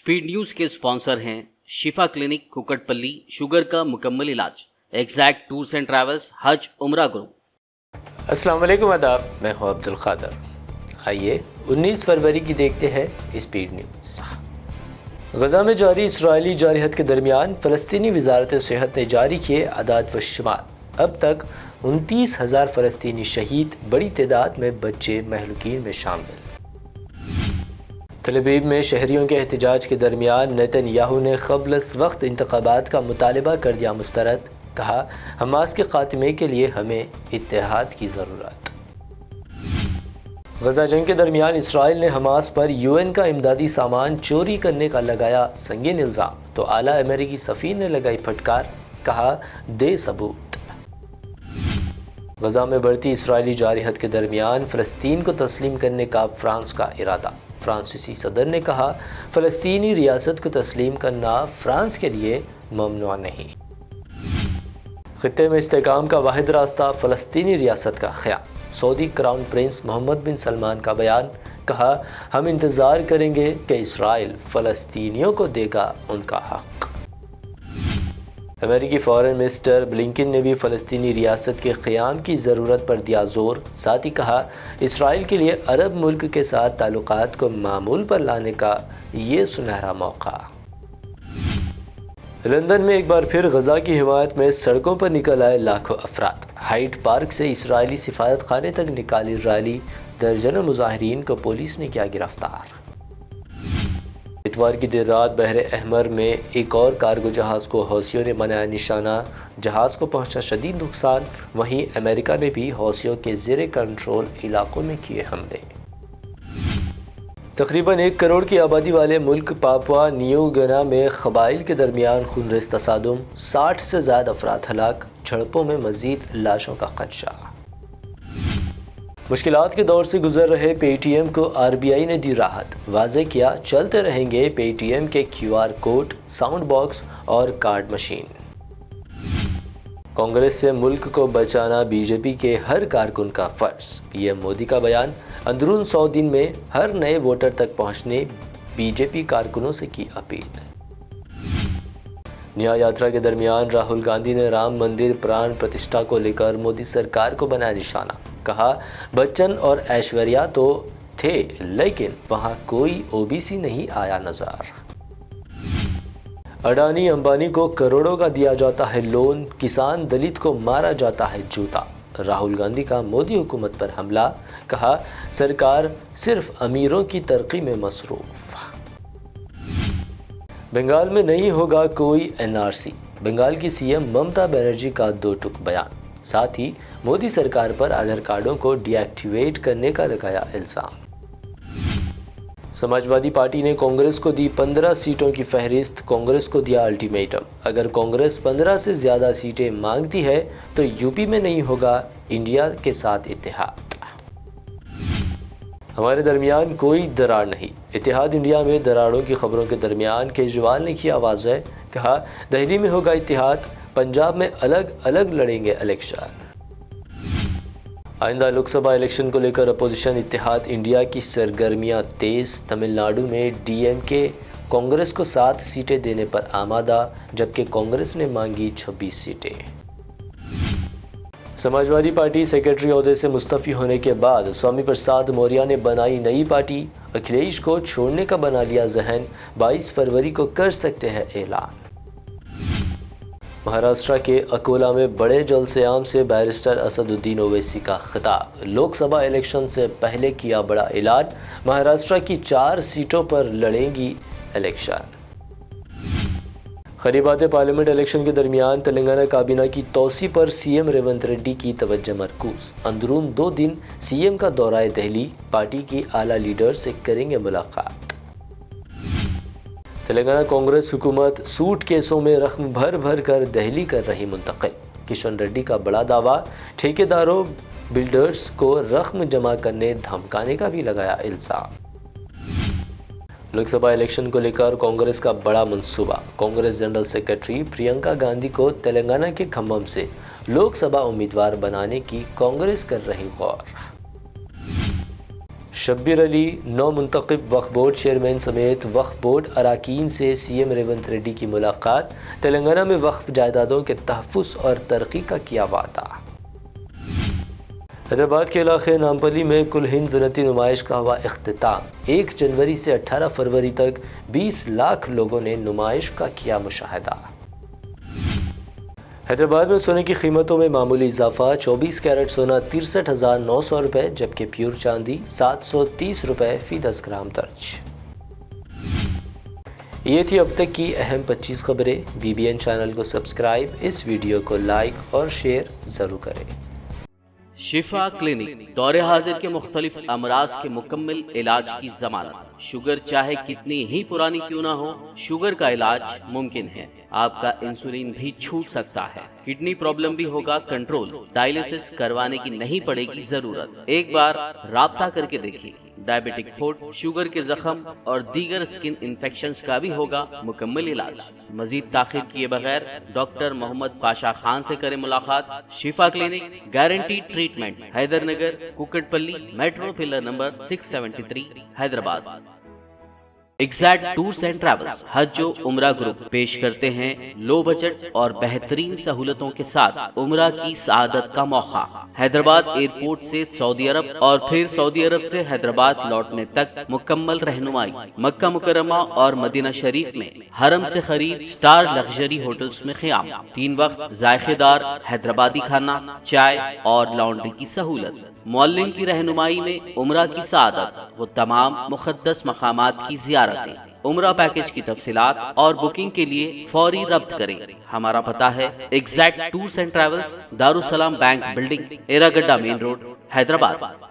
Speed news के sponsor हैं शिफा clinic Kukatpally, sugar का मुकम्मल इलाज, एग्जैक्ट टूर्स एंड ट्रैवल्स, हज उम्रा ग्रुप। अस्सलाम वालेकुम, आदाब। मैं हूं अब्दुल खादर। आइए 19 फरवरी की देखते हैं स्पीड न्यूज़। गजा में जारी इसराइली जारहत के दरमियान फ़लस्तीनी वज़ारत सेहत ने जारी किए अदाद व शुमार। अब तक 29,000 फ़लस्तीनी शहीद, बड़ी तादाद में बच्चे महलूकीन में शामिल। तल अवीव में शहरियों के एहतजाज के दरमियान नेतन्याहू ने क़ब्ल वक्त इंतख़ाबात का मुतालबा कर दिया मुस्तरद। कहा, हमास के ख़ात्मे के लिए हमें इत्तेहाद की ज़रूरत। गजा जंग के दरमियान इसराइल ने हमास पर UN का इमदादी सामान चोरी करने का लगाया संगीन इल्ज़ाम, तो आला अमेरिकी सफ़ीर ने लगाई फटकार। कहा, दे सबूत। गजा में बढ़ती इसराइली जारहत के दरमियान फ़लस्तीन को तस्लीम करने का फ्रांस का इरादा। फ्रांसीसी सदर ने कहा, फ़लस्तीनी रियासत को तस्लीम करना फ्रांस के लिए ममनुआ नहीं। खित्ते में इस्तेहकाम का वाहिद रास्ता फ़लस्तीनी रियासत का ख़याम। सऊदी क्राउन प्रिंस मोहम्मद बिन सलमान का बयान। कहा, हम इंतज़ार करेंगे कि इसराइल फ़लस्तीनियों को देगा उनका हक़। अमेरिकी फ़ॉरेन मिनिस्टर ब्लिंकन ने भी फ़लस्तीनी रियासत के क़याम की ज़रूरत पर दिया ज़ोर। साथ ही कहा, इसराइल के लिए अरब मुल्क के साथ ताल्लुकात को मामूल पर लाने का ये सुनहरा मौका। लंदन में एक बार फिर गजा की हिमायत में सड़कों पर निकल आए लाखों अफराद। हाइड पार्क से इसराइली सिफारत खाने तक निकाली रैली, दर्जनों मुजाहिरीन को पुलिस ने किया गिरफ्तार। इतवार की देर रात बहरे अहमर में एक और कार्गो जहाज़ को हौसियों ने बनाया निशाना। जहाज़ को पहुंचा शदीद नुकसान। वहीं अमेरिका ने भी हौसियों के ज़ेरे कंट्रोल इलाकों में किए हमले। तकरीबन 1 करोड़ की आबादी वाले मुल्क पापुआ न्यू गिनी में क़बाइल के दरमियान खूनरेज़ तसादुम, 60 से ज़्यादा अफराद हलाक, झड़पों में मज़ीद लाशों का खदशा। मुश्किलात के दौर से गुजर रहे पेटीएम को RBI ने दी राहत। वाज़ेह किया, चलते रहेंगे पेटीएम के QR कोड, साउंड बॉक्स और कार्ड मशीन। कांग्रेस से मुल्क को बचाना BJP के हर कारकुन का फ़र्ज। PM मोदी का बयान। अंदरून 100 दिन में हर नए वोटर तक पहुंचने BJP कारकुनों से की अपील। न्याय यात्रा के दरमियान राहुल गांधी ने राम मंदिर प्राण प्रतिष्ठा को लेकर मोदी सरकार को बनाया निशाना। कहा, बच्चन और ऐश्वर्या तो थे, लेकिन वहां कोई OBC नहीं आया नजर। अडानी अंबानी को करोड़ों का दिया जाता है लोन, किसान दलित को मारा जाता है जूता। राहुल गांधी का मोदी हुकूमत पर हमला। कहा, सरकार सिर्फ अमीरों की तरक्की में मसरूफ। बंगाल में नहीं होगा कोई NRC। बंगाल की CM ममता बनर्जी का 2 टूक बयान। साथ ही मोदी सरकार पर आधार कार्डों को डीएक्टिवेट करने का लगाया इल्ज़ाम। समाजवादी पार्टी ने कांग्रेस को दी 15 सीटों की फहरिस्त। कांग्रेस को दिया अल्टीमेटम, अगर कांग्रेस 15 से ज़्यादा सीटें मांगती है तो यूपी में नहीं होगा इंडिया के साथ इत्तेहाद। हमारे दरमियान कोई दरार नहीं। इत्तेहाद इंडिया में दरारों की खबरों के दरमियान केजरीवाल ने किया वाज़ेह। कहा, दिल्ली में होगा इत्तेहाद, पंजाब में अलग अलग लड़ेंगे इलेक्शन। आइंदा लोकसभा इलेक्शन को लेकर अपोजिशन इत्तेहाद इंडिया की सरगर्मियां तेज। तमिलनाडु में DMK कांग्रेस को 7 सीटें देने पर आमादा, जबकि कांग्रेस ने मांगी 26 सीटें। समाजवादी पार्टी सेक्रेटरी ओहदे से मुस्तफ़ी होने के बाद स्वामी प्रसाद मौर्य ने बनाई नई पार्टी। अखिलेश को छोड़ने का बना लिया जहन, 22 फरवरी को कर सकते हैं ऐलान। महाराष्ट्र के अकोला में बड़े जलसेआम से बैरिस्टर असदुद्दीन ओवैसी का खिताब। लोकसभा इलेक्शन से पहले किया बड़ा ऐलान, महाराष्ट्र की 4 सीटों पर लड़ेंगी इलेक्शन। खरीबात पार्लियामेंट इलेक्शन के दरमियान तेलंगाना काबीना की तोसी पर CM रेवंत रेड्डी की तवज्जो मरकूज। अंदरून 2 दिन CM का दौरा दिल्ली, पार्टी की आला लीडर से करेंगे मुलाकात। तेलंगाना कांग्रेस हुकूमत सूट केसों में रकम भर भर कर दिल्ली कर रही मुंतकिल। किशन रेड्डी का बड़ा दावा, ठेकेदारों बिल्डर्स को रकम जमा करने धमकाने का भी लगाया इल्ज़ाम। लोकसभा इलेक्शन को लेकर कांग्रेस का बड़ा मंसूबा। कांग्रेस जनरल सेक्रेटरी प्रियंका गांधी को तेलंगाना के खम्मम से लोकसभा उम्मीदवार बनाने की कांग्रेस कर रही गौर। शब्बीर अली नौ मुंतखब वक्फ बोर्ड चेयरमैन समेत वक्फ बोर्ड अरकान से सीएम रेवंत रेड्डी की मुलाकात, तेलंगाना में वक्फ जायदादों के तहफ़्फ़ुज़ और तरक्की का किया वादा। हैदराबाद के इलाके नामपल्ली में कुल हिंद ज़नती नुमाइश का हुआ इख्तिताम। 1 जनवरी से 18 फरवरी तक 20 लाख लोगों ने नुमाइश का किया मुशाहिदा। हैदराबाद में सोने की कीमतों में मामूली इजाफा, 24 कैरेट सोना 63,900 रुपये, जबकि प्योर चांदी 730 रुपये फ़ी 10 ग्राम दर्ज। ये थी अब तक की अहम 25 खबरें। BBN चैनल को सब्सक्राइब, इस वीडियो को लाइक और शेयर ज़रूर करें। शिफा क्लिनिक दौरे हाजिर के मुख्तलिफ अमराज के मुकम्मल इलाज की जमानत। शुगर चाहे कितनी ही पुरानी क्यों ना हो, शुगर का इलाज मुमकिन है। आपका इंसुलिन भी छूट सकता है, किडनी प्रॉब्लम भी होगा कंट्रोल, डायलिसिस करवाने की नहीं पड़ेगी जरूरत। एक बार राब्ता करके देखिए। डायबिटिक फुट, शुगर के जख्म और दीगर स्किन इन्फेक्शंस का भी होगा मुकम्मल इलाज। मजीद ताखिर किए बगैर डॉक्टर मोहम्मद पाशा खान से करें मुलाकात। शिफा clinic, guaranteed treatment, Hydernagar, Kukatpally, metro pillar number 673, Hyderabad. Exact tours and travels हज जो उम्रा ग्रुप पेश करते हैं लो बजट और बेहतरीन सहूलतों के साथ उम्रा की सआदत का मौका। हैदराबाद एयरपोर्ट से सऊदी अरब और फिर सऊदी अरब से हैदराबाद लौटने तक मुकम्मल रहनुमाई। मक्का मुकर्रमा और मदीना शरीफ में हरम से खरीद स्टार लग्जरी होटल्स में क़याम। 3 वक्त जायकेदार हैदराबादी खाना, चाय और लॉन्ड्री की सहूलत। मौल्लिम की रहनुमाई में उम्रा की सआदत, वो तमाम मुक़द्दस मकामात की ज़ियारतें। उम्रा पैकेज की तफसीलात और बुकिंग के लिए फौरी रब्त करें। हमारा पता है exact tours and travels, Darussalam bank building, Erragadda main road, Hyderabad.